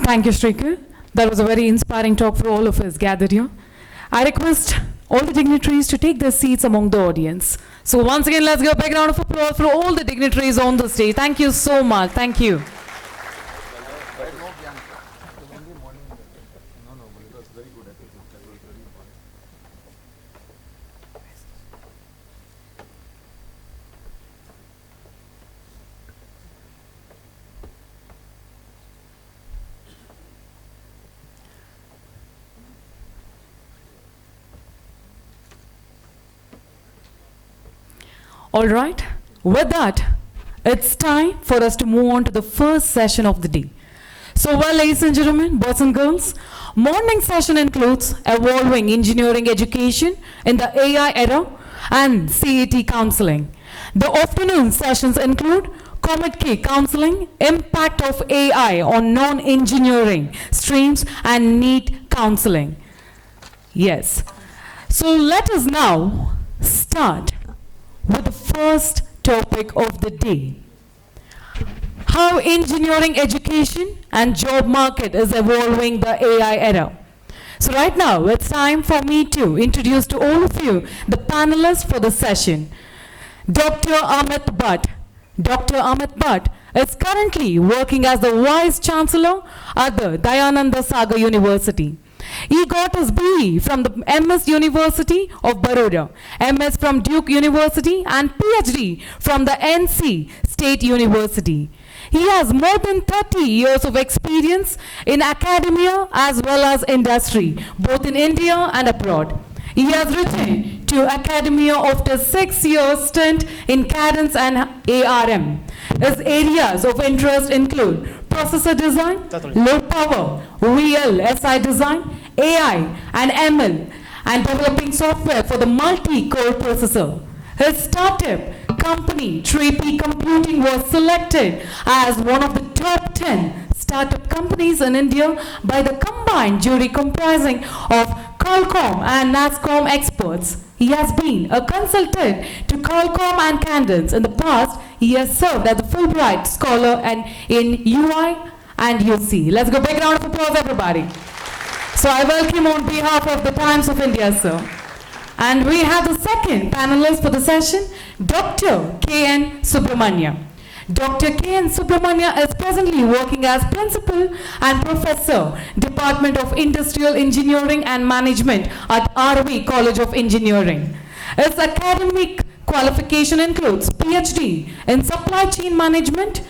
Thank you, Shrikar. That was a very inspiring talk for all of us gathered here. I request all the dignitaries to take their seats among the audience. So once again, let's give a big round of applause for all the dignitaries on the stage. Thank you so much. Thank you. All right, with that, it's time for us to move on to the first session of the day. So, well, ladies and gentlemen, boys and girls, morning session includes evolving engineering education in the AI era and CET counseling. The afternoon sessions include Comet K counseling, impact of AI on non-engineering streams, and NEET counseling. Yes. So let us now start with the first topic of the day. How engineering education and job market is evolving the AI era. So right now, it's time for me to introduce to all of you the panelists for the session. Dr. Amit Bhatt. Dr. Amit Bhatt is currently working as the Vice Chancellor at the Dayananda Sagar University. He got his BE from the MS University of Baroda, MS from Duke University, and PhD from the NC State University. He has more than 30 years of experience in academia as well as industry, both in India and abroad. He has written to academia after 6 years stint in Cadence and ARM. His areas of interest include processor design, low power, VLSI design, AI and ML, and developing software for the multi-core processor. His startup company, 3P Computing, was selected as one of the top 10 startup companies in India by the combined jury comprising of Qualcomm and NASCOM experts. He has been a consultant to Qualcomm and Cadence. In the past, he has served as a Fulbright scholar and in UI and UC. Let's go, big round of applause, everybody. So I welcome on behalf of the Times of India, sir. And we have the second panelist for the session, Dr. JN Subramanya. Dr. JN Subramanya is presently working as Principal and Professor, Department of Industrial Engineering and Management at RV College of Engineering. His academic qualification includes PhD in Supply Chain Management.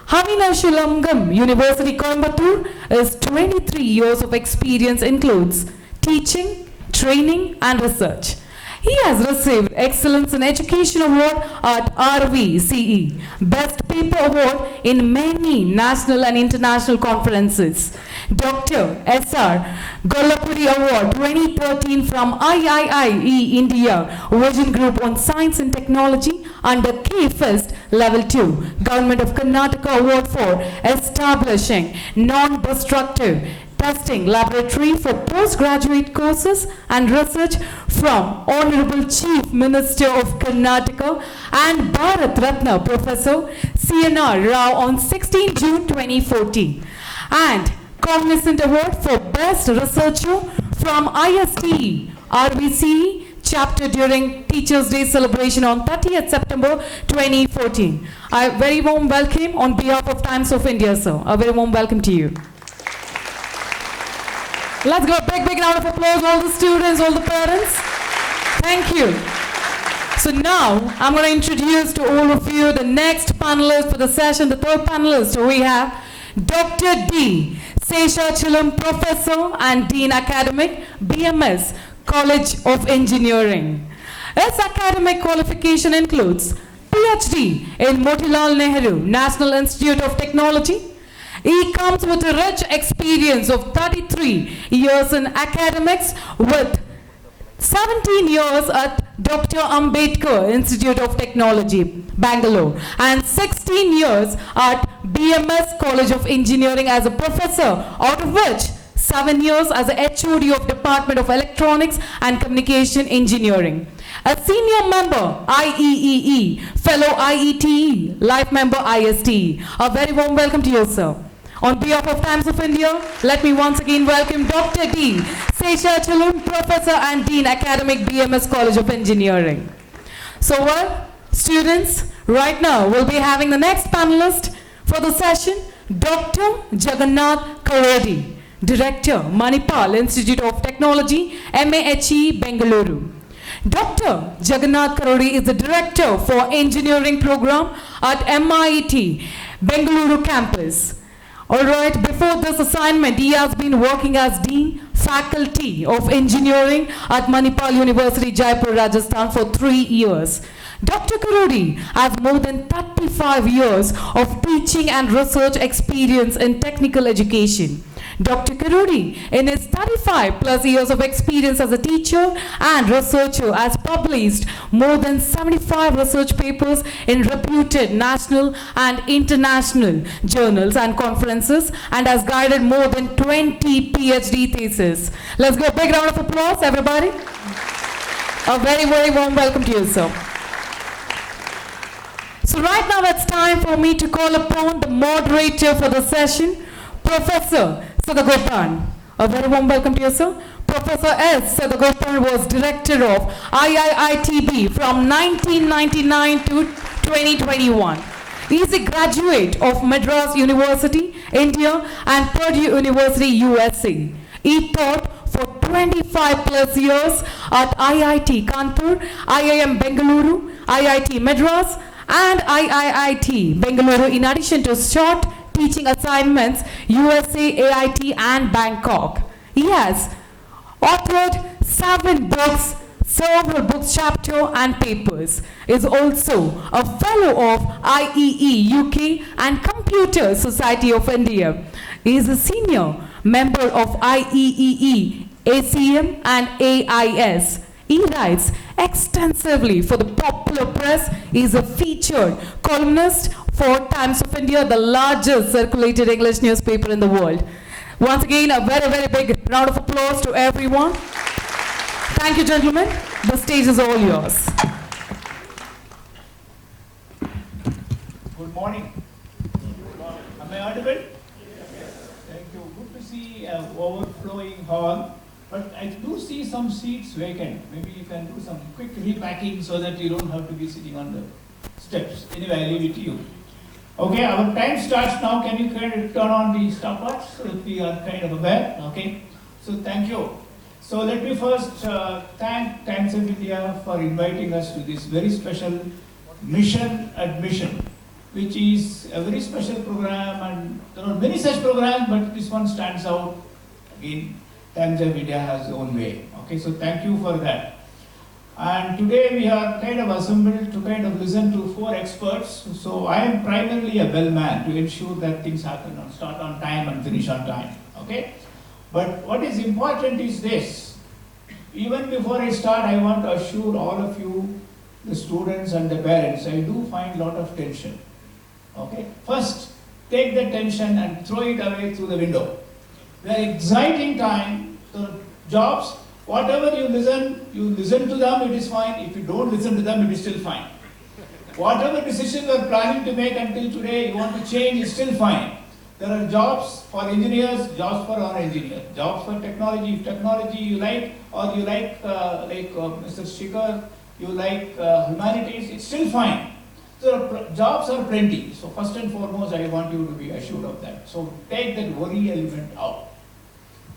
Seshachalam University, Coimbatore. His 23 years of experience includes teaching, training, and research. He has received Excellence in Education Award at RVCE, Best Paper Award in many national and international conferences. Dr. S.R. Gollapudi Award 2013 from IIIT India Vision Group on Science and Technology under K-Fest Level 2. Government of Karnataka Award for establishing non-destructive testing laboratory for postgraduate courses and research from Honorable Chief Minister of Karnataka and Bharat Ratna Professor CNR Rao on 16 June 2014. And Cognizant Award for Best Researcher from ISTE RVCE chapter during Teachers' Day celebration on 30th September 2014. A very warm welcome on behalf of Times of India, sir. A very warm welcome to you. Let's go, big round of applause, all the students, all the parents. Thank you. So now, I'm going to introduce to all of you the next panelist for the session, the third panelist. We have Dr. D. Seshachalam, Professor and Dean Academic, BMS, College of Engineering. His academic qualification includes PhD in Motilal Nehru National Institute of Technology. He comes with a rich experience of 33 years in academics with 17 years at Dr. Ambedkar Institute of Technology, Bangalore, and 16 years at BMS College of Engineering as a professor, out of which 7 years as a HOD of Department of Electronics and Communication Engineering. A senior member, IEEE, fellow IETE, life member ISTE. A very warm welcome to you, sir. On behalf of Times of India, let me once again welcome Dr. D. Seshachalam, Professor and Dean, Academic BMS College of Engineering. So, well, students, right now we'll be having the next panelist for the session, Dr. Jagannath Korody, Director, Manipal Institute of Technology, MAHE, Bengaluru. Dr. Jagannath Korody is the Director for Engineering Program at MIT Bengaluru campus. Alright, before this assignment, he has been working as Dean, Faculty of Engineering at Manipal University, Jaipur, Rajasthan for 3 years. Dr. Korody has more than 35 years of teaching and research experience in technical education. Dr. Korody, in his 35 plus years of experience as a teacher and researcher, has published more than 75 research papers in reputed national and international journals and conferences, and has guided more than 20 PhD theses. Let's give a big round of applause, everybody. A very, very warm welcome to you, sir. So right now it's time for me to call upon the moderator for the session, Professor Sadagopan. A very warm welcome to you, sir. Professor S. Sadagopan was Director of IIITB from 1999 to 2021. He is a graduate of Madras University, India and Purdue University, USA. He taught for 25 plus years at IIT Kanpur, IIM Bengaluru, IIT Madras and IIIT Bangalore, in addition to short teaching assignments, USA, AIT and Bangkok. He has authored 7 books, several books, chapter and papers. Is also a fellow of IEE UK and Computer Society of India. He is a senior member of IEEE, ACM and AIS. He writes extensively for the popular press. He is a featured columnist for Times of India, the largest circulated English newspaper in the world. Once again, a very, very big round of applause to everyone. Thank you, gentlemen. The stage is all yours. Good morning. Am I audible? Thank you. Good to see an overflowing hall. But I do see some seats vacant. Maybe you can do some quick repacking so that you don't have to be sitting on the steps. Anyway, I leave it to you. Okay, our time starts now. Can you kind of turn on the stopwatch so that we are kind of aware? Okay. So thank you. So let me first thank Times of India for inviting us to this very special mission admission, which is a very special program, and there are many such programs, but this one stands out. Again, Times of India has its own way. Okay, so thank you for that. And today we are kind of assembled to kind of listen to 4 experts. So I am primarily a bellman to ensure that things happen and start on time and finish on time. Okay? But what is important is this. Even before I start, I want to assure all of you, the students and the parents, I do find a lot of tension. Okay? First, take the tension and throw it away through the window. We are exciting time. The jobs, whatever you listen to them, it is fine. If you don't listen to them, it is still fine. Whatever decision you are planning to make until today, you want to change, it's still fine. There are jobs for engineers, jobs for non-engineers, jobs for technology. If technology you like, or you like Mr. Sagar, you like humanities, it's still fine. So jobs are plenty. So first and foremost, I want you to be assured of that. So take that worry element out.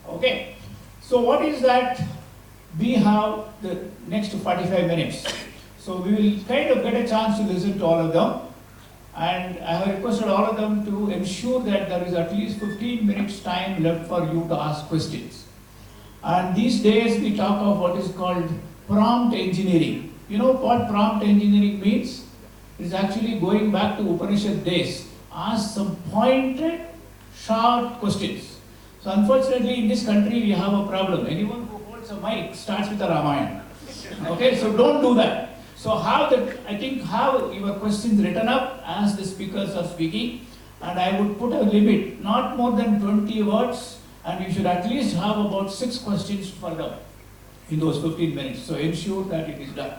Okay. So what is that? We have the next 45 minutes. So we will kind of get a chance to listen to all of them. And I have requested all of them to ensure that there is at least 15 minutes time left for you to ask questions. And these days we talk of what is called prompt engineering. You know what prompt engineering means? It's actually going back to Upanishad days. Ask some pointed, short questions. So unfortunately in this country we have a problem. Anyone who holds a mic starts with a Ramayana. Okay, so don't do that. So have your questions written up as the speakers are speaking, and I would put a limit, not more than 20 words, and you should at least have about 6 questions for them in those 15 minutes. So ensure that it is done.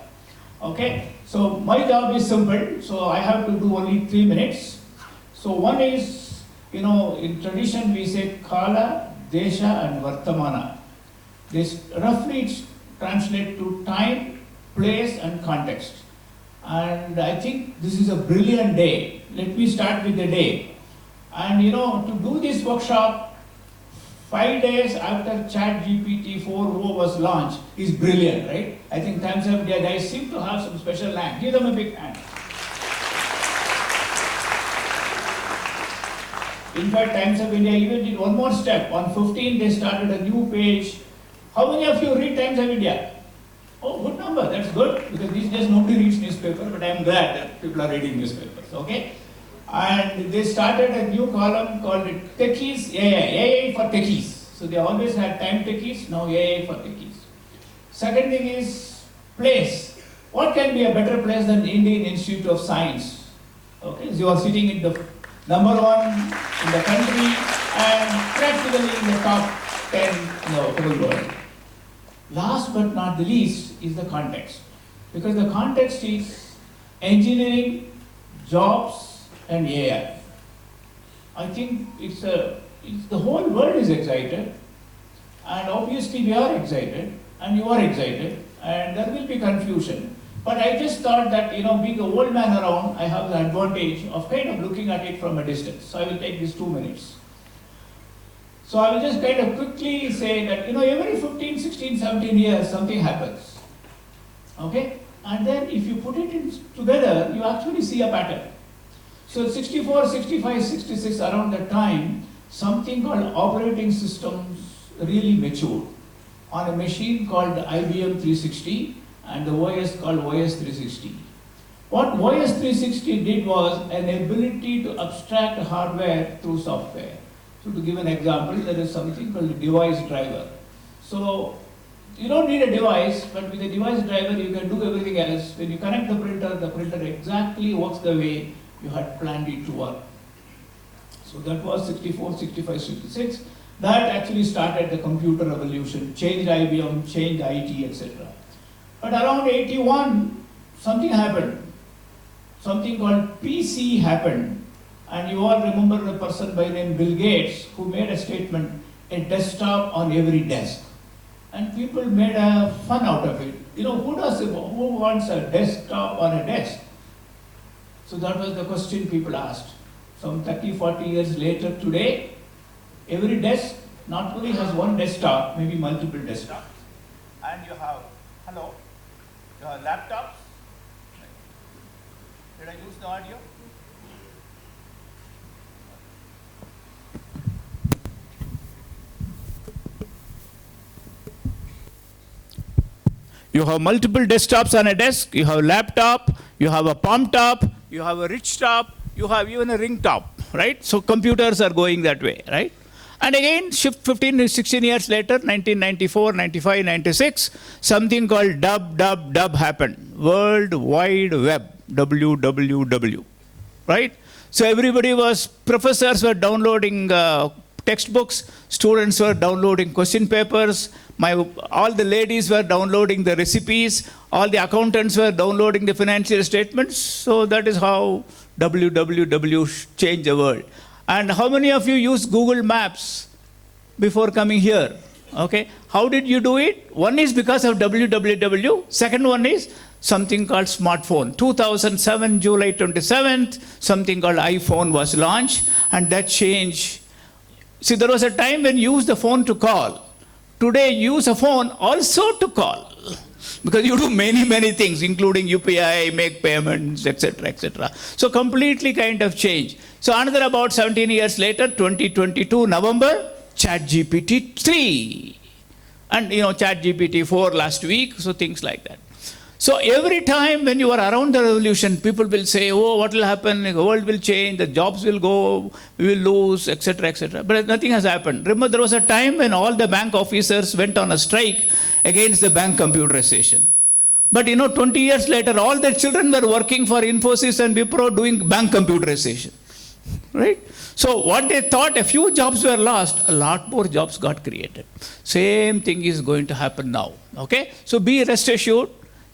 Okay, so my job is simple, so I have to do only 3 minutes. So one is in tradition we say Kala, Desha and Vartamana. This roughly translate to time, place and context. And I think this is a brilliant day. Let me start with the day. And to do this workshop 5 days after ChatGPT 4.0 was launched is brilliant, right? I think Times of India guys seem to have some special hand. Give them a big hand. In fact, Times of India even did one more step. On 15, they started a new page. How many of you read Times of India? Oh, good number. That's good, because these days nobody reads newspaper, but I'm glad that people are reading newspapers, okay? And they started a new column called Techies, AI for Techies. So they always had time techies, now AI for techies. Second thing is place. What can be a better place than the Indian Institute of Science? Okay, so you are sitting in the number 1 in the country and practically in the top 10 in the whole world. Last but not the least is the context. Because the context is engineering, jobs and AI. I think it's the whole world is excited, and obviously we are excited and you are excited, and there will be confusion. But I just thought that, being the old man around, I have the advantage of kind of looking at it from a distance. So I will take these 2 minutes. So I will just kind of quickly say that, every 15, 16, 17 years, something happens. Okay? And then if you put it together, you actually see a pattern. So 64, 65, 66, around that time, something called operating systems really matured on a machine called IBM 360 and the OS called OS 360. What OS 360 did was an ability to abstract hardware through software. So to give an example, there is something called a device driver. So you don't need a device, but with a device driver you can do everything else. When you connect the printer exactly works the way you had planned it to work. So that was 64, 65, 66. That actually started the computer revolution, changed IBM, changed IT, etc. But around 81, something happened. Something called PC happened. And you all remember the person by name Bill Gates who made a statement, a desktop on every desk. And people made a fun out of it. Who wants a desktop on a desk? So that was the question people asked. Some 30, 40 years later today, every desk not only has one desktop, maybe multiple desktops. And you have, you have laptops. Did I use the audio? You have multiple desktops on a desk, you have a laptop, you have a palm top, you have a rich top, you have even a ring top, right? So computers are going that way, right? And again, 15, 16 years later, 1994, 95, 96, something called dub happened. World Wide Web, WWW, right? So professors were downloading textbooks, students were downloading question papers, all the ladies were downloading the recipes, all the accountants were downloading the financial statements. So that is how WWW changed the world. And how many of you used Google Maps before coming here? Okay, how did you do it? One is because of WWW. Second one is something called smartphone. 2007, July 27th, something called iPhone was launched, and that changed. See, there was a time when you used the phone to call. Today, you use a phone also to call, because you do many things, including UPI, make payments, etc., etc. So completely kind of change. So another about 17 years later, 2022, November, ChatGPT 3. And ChatGPT 4 last week, so things like that. So every time when you are around the revolution, people will say, oh, what will happen? The world will change, the jobs will go, we will lose, etc., etc. But nothing has happened. Remember, there was a time when all the bank officers went on a strike against the bank computerization. But 20 years later, all their children were working for Infosys and Wipro doing bank computerization. Right? So what they thought, a few jobs were lost, a lot more jobs got created. Same thing is going to happen now. Okay? So be rest assured,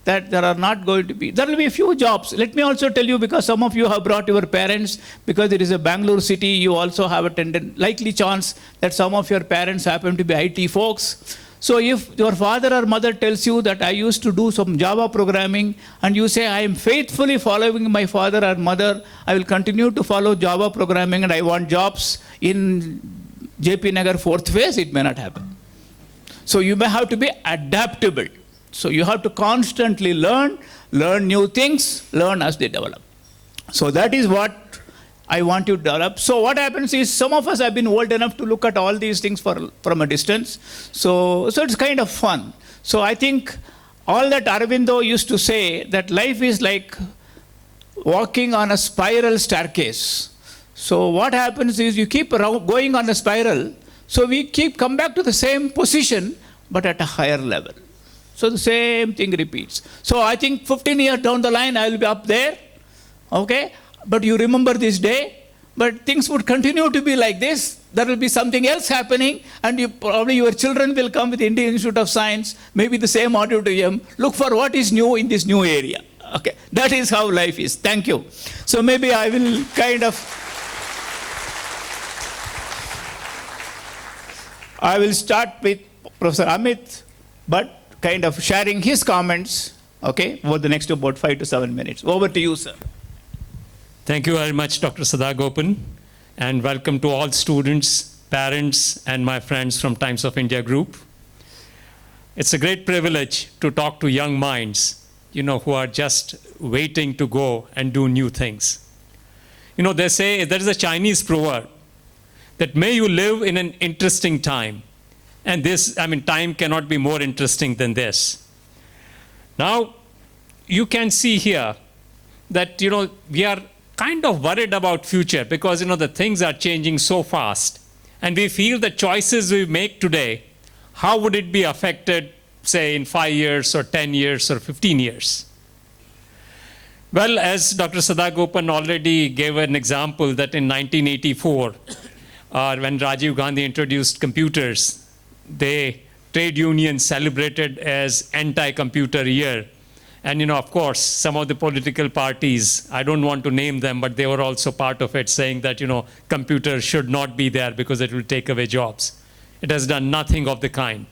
that there are not going to be, there will be a few jobs. Let me also tell you, because some of you have brought your parents, because it is a Bangalore city, you also have a likely chance that some of your parents happen to be IT folks. So if your father or mother tells you that I used to do some Java programming, and you say, I am faithfully following my father or mother, I will continue to follow Java programming and I want jobs in JP Nagar 4th phase, it may not happen. So you may have to be adaptable. So you have to constantly learn new things, learn as they develop. So that is what I want you to develop. So what happens is, some of us have been old enough to look at all these things from a distance. So it's kind of fun. So I think all that Aurobindo used to say, that life is like walking on a spiral staircase. So what happens is, you keep going on a spiral, so we come back to the same position, but at a higher level. So the same thing repeats. So I think 15 years down the line, I will be up there, okay? But you remember this day, but things would continue to be like this. There will be something else happening, and probably your children will come with the Indian Institute of Science, maybe the same auditorium, look for what is new in this new area. Okay, that is how life is. Thank you. So maybe I will I will start with Professor Amit, but kind of sharing his comments, okay, over the next about 5 to 7 minutes. Over to you, sir. Thank you very much, Dr. Sadagopan, and welcome to all students, parents, and my friends from Times of India Group. It's a great privilege to talk to young minds, who are just waiting to go and do new things. They say, there is a Chinese proverb that may you live in an interesting time. And time cannot be more interesting than this. Now, you can see here that, we are kind of worried about future because, the things are changing so fast. And we feel the choices we make today, how would it be affected, say, in 5 years or 10 years or 15 years? Well, as Dr. Sadagopan already gave an example that in 1984, when Rajiv Gandhi introduced computers, trade unions celebrated as anti-computer year. And, of course, some of the political parties, I don't want to name them, but they were also part of it, saying that, computers should not be there because it will take away jobs. It has done nothing of the kind.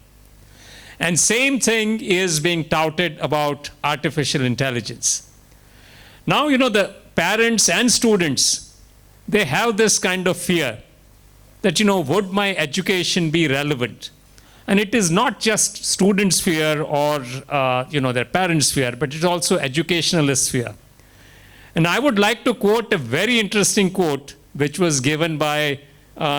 And same thing is being touted about artificial intelligence. Now, the parents and students, they have this kind of fear that, would my education be relevant? And it is not just students' fear or their parents' fear, but it's also educationalist fear. And I would like to quote a very interesting quote, which was given by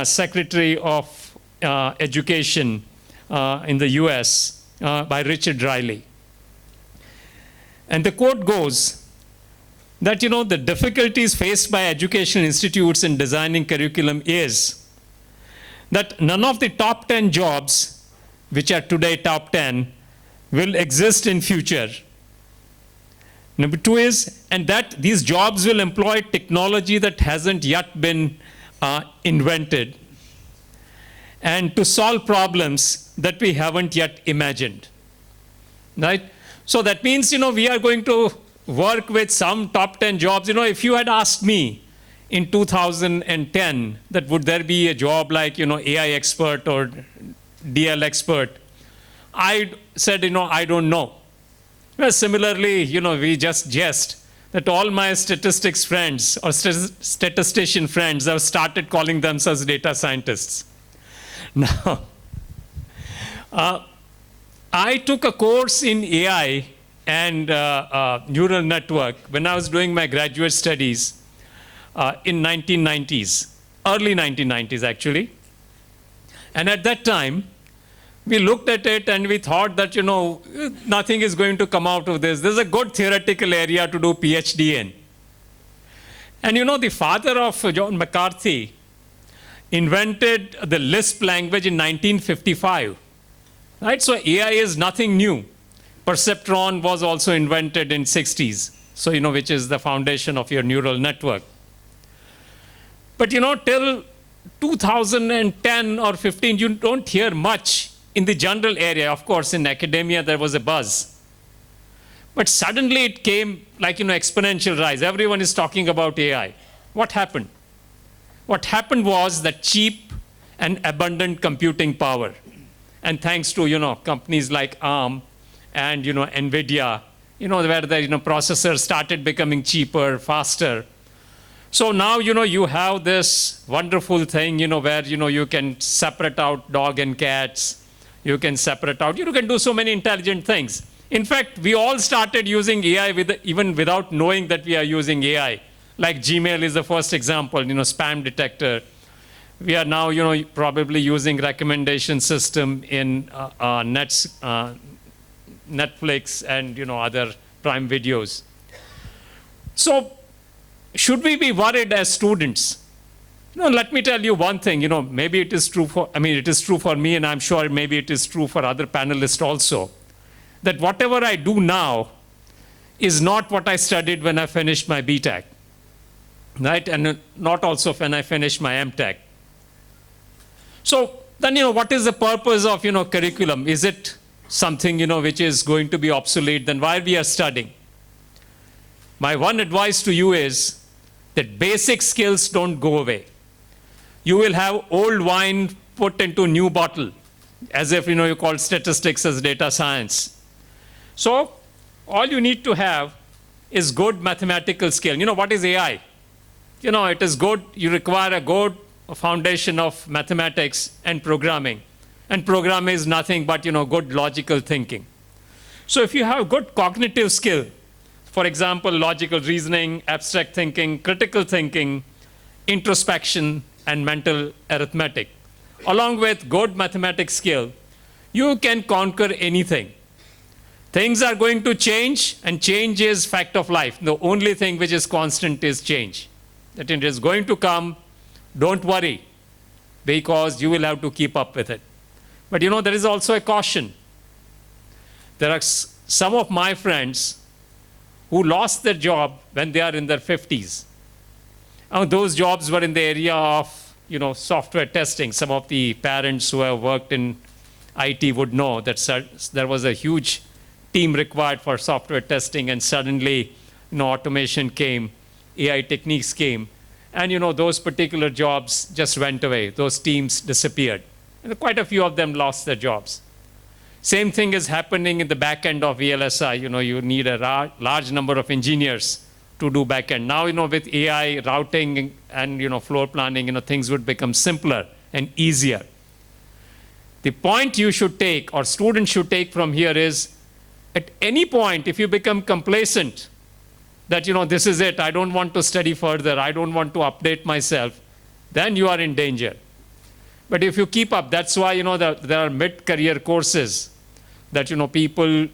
Secretary of Education in the US, by Richard Riley. And the quote goes that, the difficulties faced by education institutes in designing curriculum is that none of the top 10 jobs, which are today top 10, will exist in future. Number 2 is, and that these jobs will employ technology that hasn't yet been invented, and to solve problems that we haven't yet imagined. Right? So that means, we are going to work with some top 10 jobs. If you had asked me in 2010 that would there be a job like, AI expert or DL expert, I said, I don't know. Well, similarly, we just jest that all my statistics friends or statistician friends have started calling themselves data scientists. Now, I took a course in AI and neural network when I was doing my graduate studies in 1990s, early 1990s actually. And at that time, we looked at it and we thought that, nothing is going to come out of this. This is a good theoretical area to do PhD in. And the father of John McCarthy invented the Lisp language in 1955. Right? So AI is nothing new. Perceptron was also invented in 60s. So, which is the foundation of your neural network. But, till 2010 or 15, you don't hear much in the general area. Of course, in academia, there was a buzz. But suddenly it came like, exponential rise. Everyone is talking about AI. What happened? What happened was that cheap and abundant computing power. And thanks to, companies like ARM and, NVIDIA, where the, processors started becoming cheaper, faster. So now, you have this wonderful thing, where, you can separate out dog and cats. You can separate out, you can do so many intelligent things. In fact, we all started using AI even without knowing that we are using AI. Like Gmail is the first example, spam detector. We are now, probably using recommendation system in Netflix and, other Prime videos. So should we be worried as students? Let me tell you one thing, maybe it is true it is true for me, and I'm sure maybe it is true for other panelists also, that whatever I do now is not what I studied when I finished my BTech, right? And not also when I finished my MTech. So then, what is the purpose of, curriculum? Is it something, which is going to be obsolete? Then why we are studying? My one advice to you is that basic skills don't go away. You will have old wine put into new bottle, as if, you call statistics as data science. So all you need to have is good mathematical skill. What is AI? It is good. You require a good foundation of mathematics and programming. And programming is nothing but, good logical thinking. So if you have good cognitive skill, for example, logical reasoning, abstract thinking, critical thinking, introspection, and mental arithmetic, along with good mathematics skill, you can conquer anything. Things are going to change, and change is fact of life. The only thing which is constant is change. That it is going to come. Don't worry, because you will have to keep up with it. But there is also a caution. There are some of my friends who lost their job when they are in their 50s. Those jobs were in the area of, software testing. Some of the parents who have worked in IT would know that there was a huge team required for software testing, and suddenly, automation came, AI techniques came, and those particular jobs just went away. Those teams disappeared. And quite a few of them lost their jobs. Same thing is happening in the back end of VLSI. You need a large number of engineers to do back end. Now, with AI, routing, and floor planning, things would become simpler and easier. The point you should take, or students should take from here, is at any point, if you become complacent, that, this is it, I don't want to study further, I don't want to update myself, then you are in danger. But if you keep up, that's why, there are mid-career courses that, people,